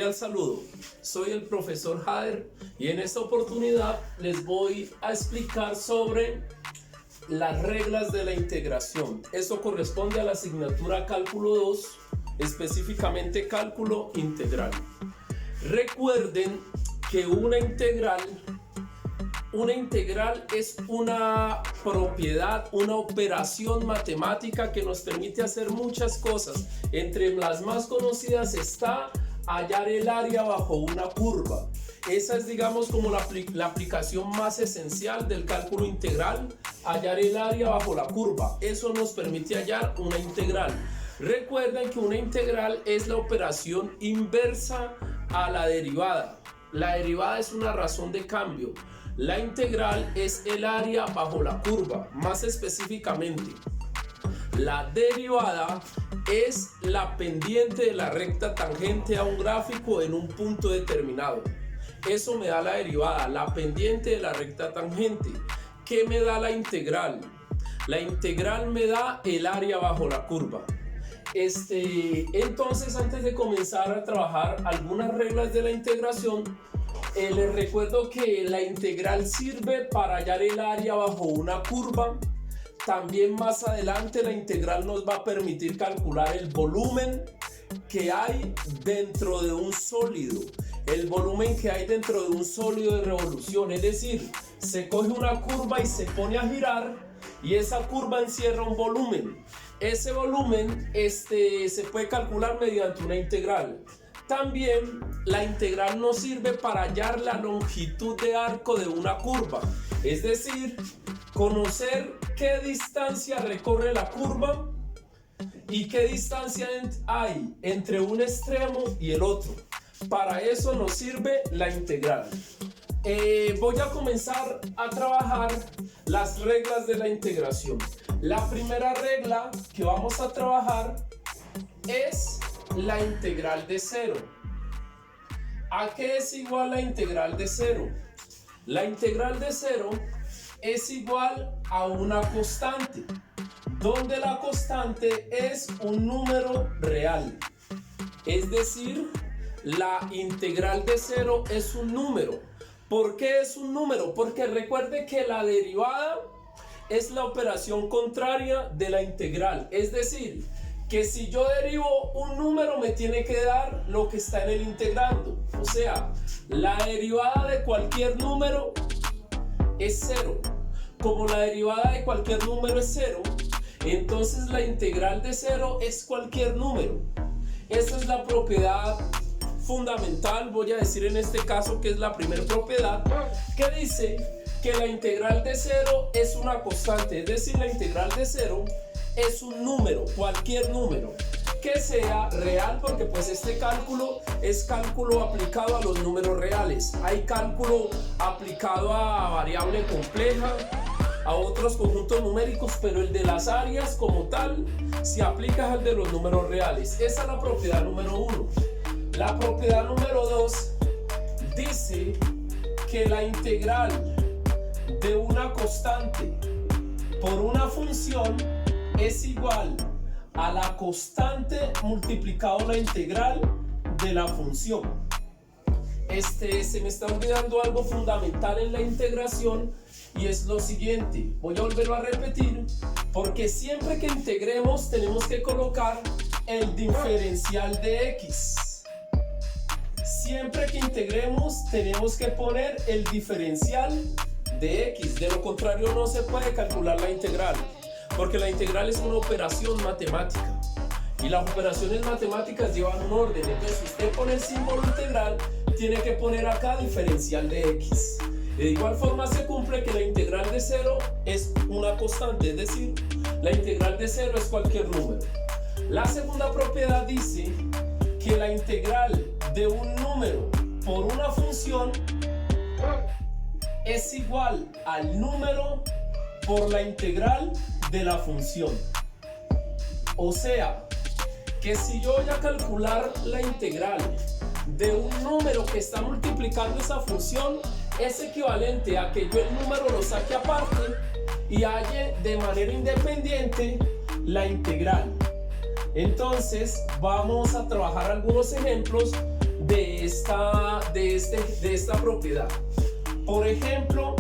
cordial saludo. Soy el profesor Jader y en esta oportunidad les voy a explicar sobre las reglas de la integración. Esto corresponde a la asignatura Cálculo 2, específicamente Cálculo Integral. Recuerden que una integral es una propiedad, una operación matemática que nos permite hacer muchas cosas. Entre las más conocidas está hallar el área bajo una curva. Esa es, digamos, como la aplicación más esencial del cálculo integral, hallar el área bajo la curva. Eso nos permite hallar una integral. Recuerden que una integral es la operación inversa a la derivada. La derivada es una razón de cambio. La integral es el área bajo la curva. Más específicamente, la derivada es la pendiente de la recta tangente a un gráfico en un punto determinado. Eso me da la derivada, la pendiente de la recta tangente. ¿Qué me da la integral? La integral me da el área bajo la curva. Entonces, antes de comenzar a trabajar algunas reglas de la integración, les recuerdo que la integral sirve para hallar el área bajo una curva. También más adelante la integral nos va a permitir calcular el volumen que hay dentro de un sólido. El volumen que hay dentro de un sólido de revolución. Es decir, se coge una curva y se pone a girar y esa curva encierra un volumen. Ese volumen se puede calcular mediante una integral. También la integral nos sirve para hallar la longitud de arco de una curva, es decir, conocer qué distancia recorre la curva y qué distancia hay entre un extremo y el otro. Para eso nos sirve la integral. Voy a comenzar a trabajar las reglas de la integración. La primera regla que vamos a trabajar es la integral de cero. ¿A qué es igual la integral de cero? La integral de cero es igual a una constante, donde la constante es un número real. Es decir, la integral de cero es un número. ¿Por qué es un número? Porque recuerde que la derivada es la operación contraria de la integral. Es decir, que si yo derivo un número me tiene que dar lo que está en el integrando. O sea, la derivada de cualquier número es cero. Como la derivada de cualquier número es cero, entonces la integral de cero es cualquier número. Esa es la propiedad fundamental, voy a decir en este caso que es la primera propiedad, que dice que la integral de cero es una constante. Es decir, la integral de cero es un número, cualquier número que sea real, porque pues este cálculo es cálculo aplicado a los números reales. Hay cálculo aplicado a variable compleja, a otros conjuntos numéricos, pero el de las áreas como tal se aplica al de los números reales. Esa es la propiedad número 1. La propiedad número 2 dice que la integral de una constante por una función es igual a la constante multiplicado la integral de la función. Se me está olvidando algo fundamental en la integración y es lo siguiente. Voy a volverlo a repetir, porque siempre que integremos tenemos que colocar el diferencial de x. Siempre que integremos tenemos que poner el diferencial de x. De lo contrario no se puede calcular la integral, porque la integral es una operación matemática y las operaciones matemáticas llevan un orden. Entonces, si usted pone el símbolo integral, tiene que poner acá diferencial de x. De igual forma se cumple que la integral de cero es una constante, es decir, la integral de cero es cualquier número. La segunda propiedad dice que la integral de un número por una función es igual al número por la integral de la función. O sea, que si yo voy a calcular la integral de un número que está multiplicando esa función, es equivalente a que yo el número lo saque aparte y halle de manera independiente la integral. Entonces vamos a trabajar algunos ejemplos de esta propiedad. Por ejemplo,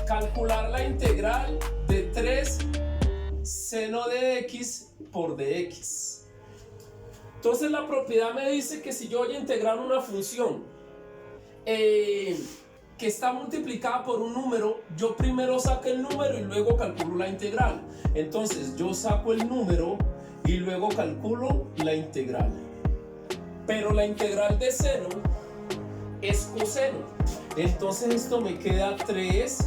calcular la integral de 3 seno de x por dx. Entonces la propiedad me dice que si yo voy a integrar una función que está multiplicada por un número, yo primero saco el número y luego calculo la integral. Entonces yo saco el número y luego calculo la integral. Pero la integral de seno es coseno. Entonces esto me queda 3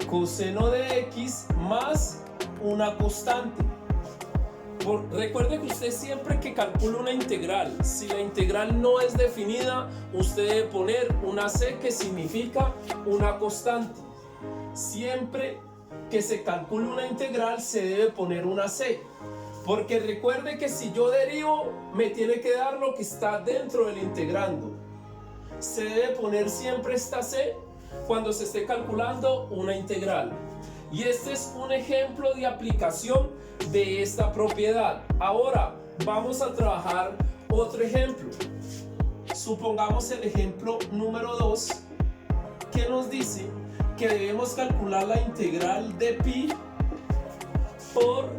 coseno de x más una constante. Recuerde que usted siempre que calcula una integral, si la integral no es definida, usted debe poner una c que significa una constante. Siempre que se calcule una integral se debe poner una c. Porque recuerde que si yo derivo, me tiene que dar lo que está dentro del integrando. Se debe poner siempre esta c cuando se esté calculando una integral. Y este es un ejemplo de aplicación de esta propiedad. Ahora vamos a trabajar otro ejemplo. Supongamos el ejemplo número 2, que nos dice que debemos calcular la integral de pi por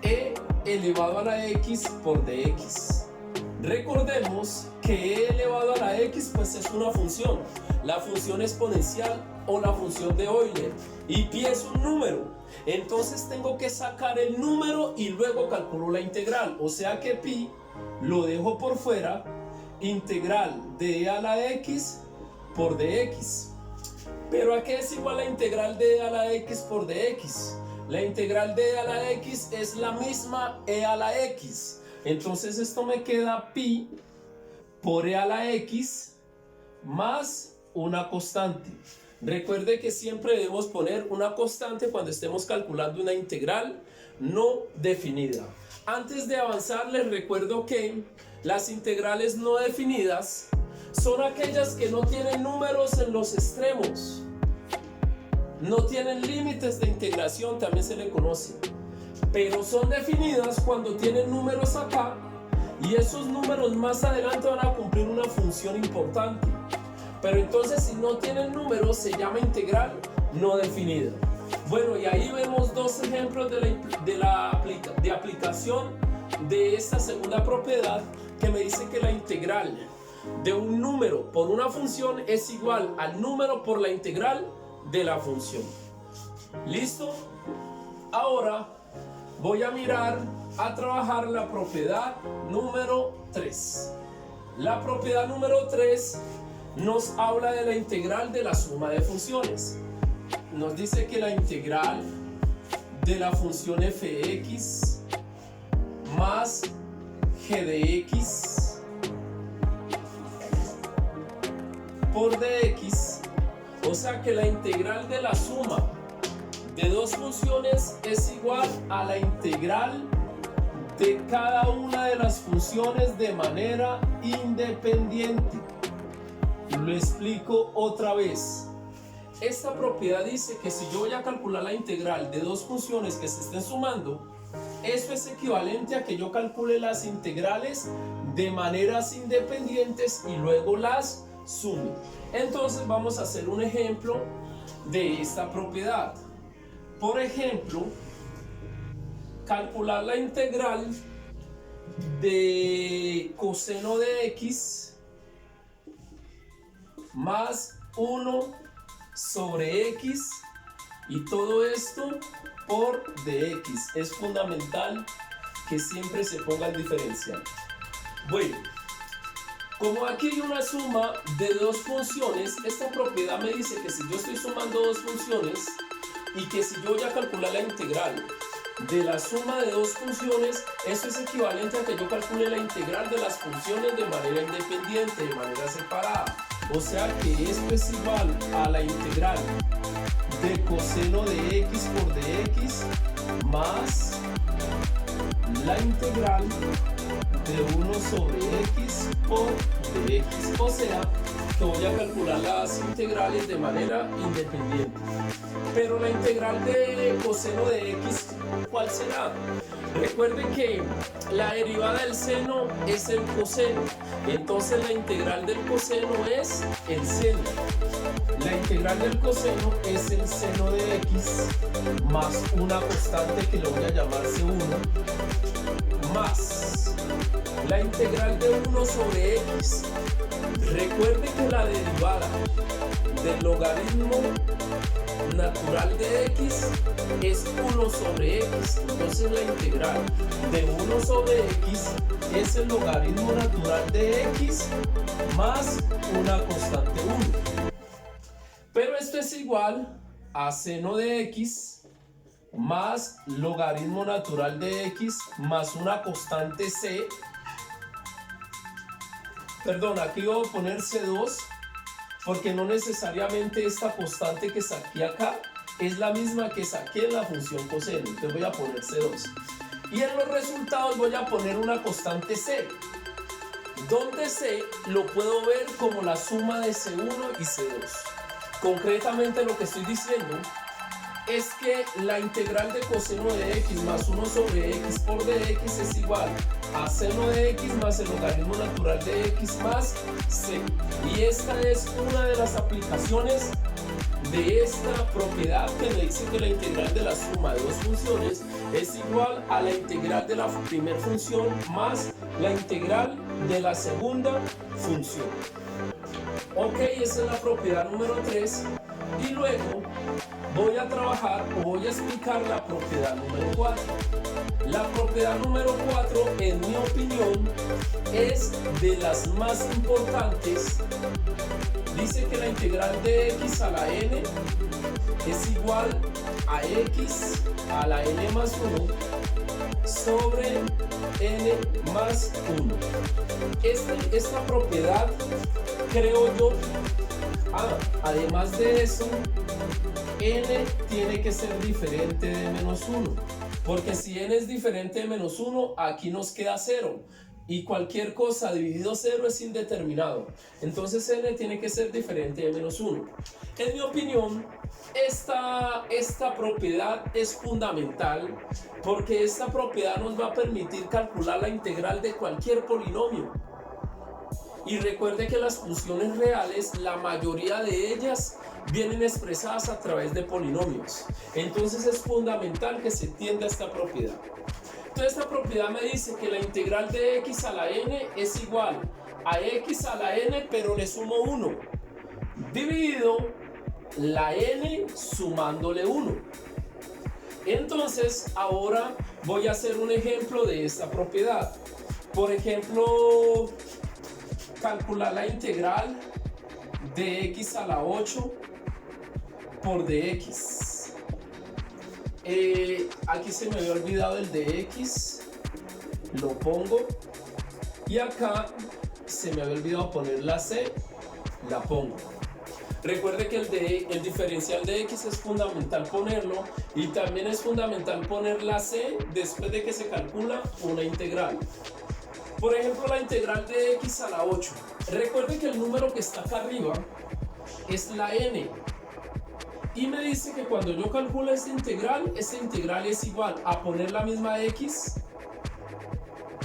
e elevado a la x por dx. Recordemos que e elevado a la x pues es una función, la función exponencial o la función de Euler, y pi es un número. Entonces tengo que sacar el número y luego calculo la integral. O sea que pi lo dejo por fuera, integral de e a la x por dx. Pero ¿a qué es igual la integral de e a la x por dx? La integral de e a la x es la misma e a la x. Entonces esto me queda pi por e a la x más una constante. Recuerde que siempre debemos poner una constante cuando estemos calculando una integral no definida. Antes de avanzar, les recuerdo que las integrales no definidas son aquellas que no tienen números en los extremos, no tienen límites de integración, también se le conoce, pero son definidas cuando tienen números acá y esos números más adelante van a cumplir una función importante. Pero entonces si no tienen números se llama integral no definida. Bueno, y ahí vemos dos ejemplos de aplicación de esta segunda propiedad, que me dice que la integral de un número por una función es igual al número por la integral de la función. ¿Listo? Ahora voy a mirar a trabajar la propiedad número 3. La propiedad número 3 nos habla de la integral de la suma de funciones. Nos dice que la integral de la función fx más g de x por dx, o sea que la integral de la suma de dos funciones es igual a la integral de cada una de las funciones de manera independiente. Lo explico otra vez. Esta propiedad dice que si yo voy a calcular la integral de dos funciones que se estén sumando, eso es equivalente a que yo calcule las integrales de maneras independientes y luego las sume. Entonces vamos a hacer un ejemplo de esta propiedad. Por ejemplo, calcular la integral de coseno de x más 1 sobre x y todo esto por dx. Es fundamental que siempre se ponga el diferencial. Bueno, como aquí hay una suma de dos funciones, esta propiedad me dice que si yo estoy sumando dos funciones y que si yo voy a calcular la integral de la suma de dos funciones, eso es equivalente a que yo calcule la integral de las funciones de manera independiente, de manera separada. O sea que esto es igual a la integral de coseno de x por dx más la integral de 1 sobre x por dx. O sea que voy a calcular las integrales de manera independiente. Pero la integral de coseno de x ¿Cuál será? Recuerden que la derivada del seno es el coseno, entonces la integral del coseno es el seno. La integral del coseno es el seno de x más una constante que lo voy a llamar C1 más la integral de 1 sobre x. Recuerden que la derivada del logaritmo natural de x es 1 sobre x, entonces la integral de 1 sobre x es el logaritmo natural de x más una constante 1. Pero esto es igual a seno de x más logaritmo natural de x más una constante c. Perdón, aquí voy a poner C2 porque no necesariamente esta constante que saqué acá es la misma que saqué en la función coseno. Entonces voy a poner C2. Y en los resultados voy a poner una constante C, donde C lo puedo ver como la suma de C1 y C2. Concretamente lo que estoy diciendo es que la integral de coseno de x más 1 sobre x por dx es igual a seno de x más el logaritmo natural de x más c. Y esta es una de las aplicaciones de esta propiedad que me dice que la integral de la suma de dos funciones es igual a la integral de la primera función más la integral de la segunda función. Ok, esa es la propiedad número 3. Y luego voy a trabajar o voy a explicar la propiedad número 4. La propiedad número 4, en mi opinión, es de las más importantes. Dice que la integral de x a la n es igual a x a la n más 1 sobre n más 1. Esta propiedad, creo yo, además de eso, n tiene que ser diferente de menos 1, porque si n es diferente de menos 1, aquí nos queda 0, y cualquier cosa dividido 0 es indeterminado, entonces n tiene que ser diferente de menos 1. En mi opinión, esta propiedad es fundamental, porque esta propiedad nos va a permitir calcular la integral de cualquier polinomio. Y recuerde que las funciones reales, la mayoría de ellas vienen expresadas a través de polinomios. Entonces es fundamental que se entienda esta propiedad. Entonces esta propiedad me dice que la integral de x a la n es igual a x a la n, pero le sumo 1, dividido la n sumándole 1. Entonces ahora voy a hacer un ejemplo de esta propiedad. Por ejemplo, calcular la integral de x a la 8 por dx. Aquí se me había olvidado el dx, lo pongo, y acá se me había olvidado poner la c, la pongo. Recuerde que el diferencial de x es fundamental ponerlo, y también es fundamental poner la c después de que se calcula una integral. Por ejemplo, la integral de x a la 8. Recuerde que el número que está acá arriba es la n. Y me dice que cuando yo calculo esta integral es igual a poner la misma x,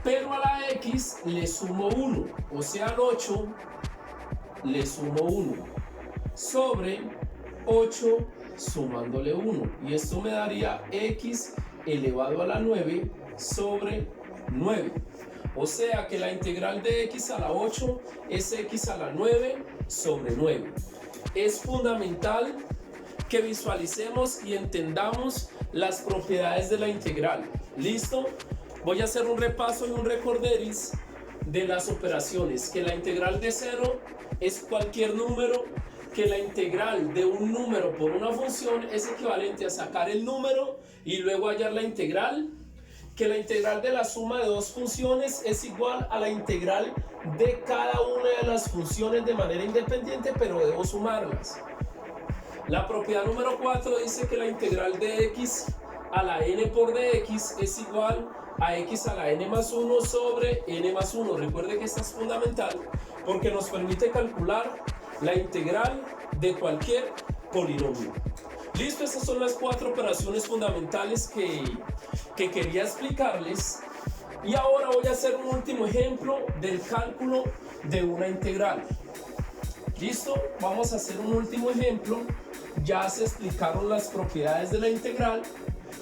pero a la x le sumo 1. O sea, al 8 le sumo 1. Sobre 8 sumándole 1. Y esto me daría x elevado a la 9 sobre 9. O sea que la integral de x a la 8 es x a la 9 sobre 9. Es fundamental que visualicemos y entendamos las propiedades de la integral. ¿Listo? Voy a hacer un repaso y un recorderis de las operaciones. Que la integral de 0 es cualquier número, que la integral de un número por una función es equivalente a sacar el número y luego hallar la integral, que la integral de la suma de dos funciones es igual a la integral de cada una de las funciones de manera independiente, pero debo sumarlas. La propiedad número 4 dice que la integral de x a la n por dx es igual a x a la n más 1 sobre n más 1. Recuerde que esta es fundamental porque nos permite calcular la integral de cualquier polinomio. Listo, esas son las 4 operaciones fundamentales que quería explicarles. Y ahora voy a hacer un último ejemplo del cálculo de una integral. Listo, vamos a hacer un último ejemplo. Ya se explicaron las propiedades de la integral.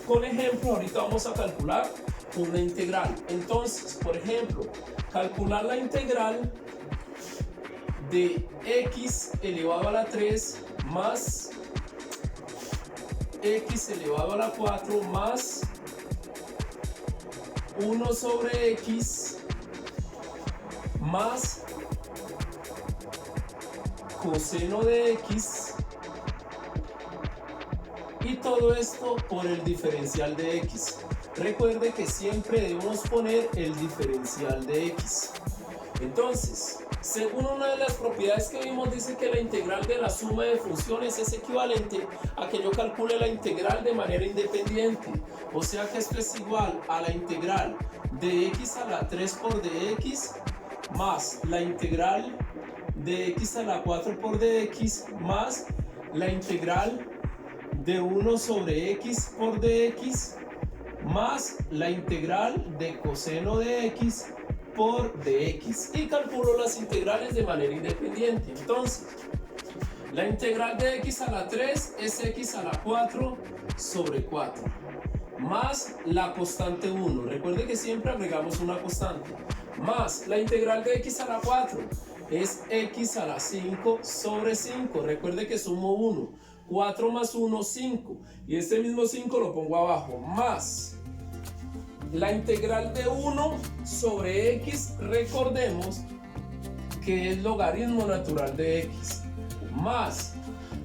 Con ejemplo, ahorita vamos a calcular una integral. Entonces, por ejemplo, calcular la integral de x elevado a la 3 más x elevado a la 4 más 1 sobre x más coseno de x, y todo esto por el diferencial de x. Recuerde que siempre debemos poner el diferencial de x. Entonces, según una de las propiedades que vimos, dice que la integral de la suma de funciones es equivalente a que yo calcule la integral de manera independiente. O sea que esto es igual a la integral de x a la 3 por dx más la integral de x a la 4 por dx más la integral de 1 sobre x por dx más la integral de coseno de x por dx, y calculo las integrales de manera independiente. Entonces, la integral de x a la 3 es x a la 4 sobre 4 más la constante 1. Recuerde que siempre agregamos una constante. Más la integral de x a la 4 es x a la 5 sobre 5. Recuerde que sumo 1. 4 más 1, 5. Y este mismo 5 lo pongo abajo. Más la integral de 1 sobre x, recordemos que es logaritmo natural de x. Más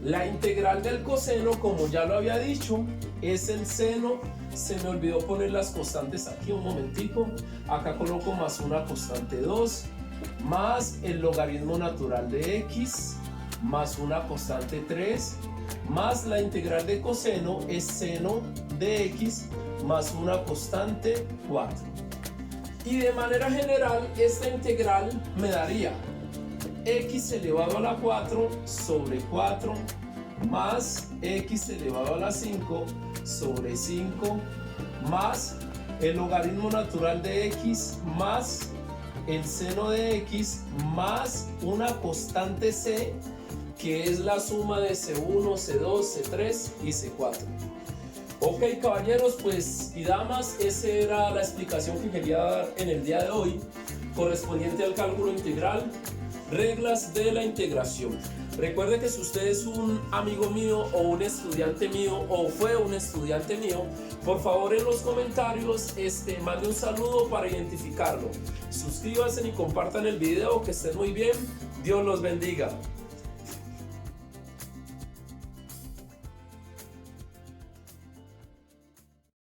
la integral del coseno, como ya lo había dicho, es el seno. Se me olvidó poner las constantes aquí, un momentico. Acá coloco más una constante 2, más el logaritmo natural de x, más una constante 3, más la integral de coseno es seno de x, más una constante 4. Y de manera general, esta integral me daría x elevado a la 4 sobre 4 más x elevado a la 5 sobre 5 más el logaritmo natural de x más el seno de x más una constante c, que es la suma de C1, C2, C3 y C4. Ok, caballeros, pues y damas, esa era la explicación que quería dar en el día de hoy correspondiente al cálculo integral, reglas de la integración. Recuerde que si usted es un amigo mío o un estudiante mío o fue un estudiante mío, por favor en los comentarios mande un saludo para identificarlo. Suscríbanse y compartan el video. Que estén muy bien. Dios los bendiga.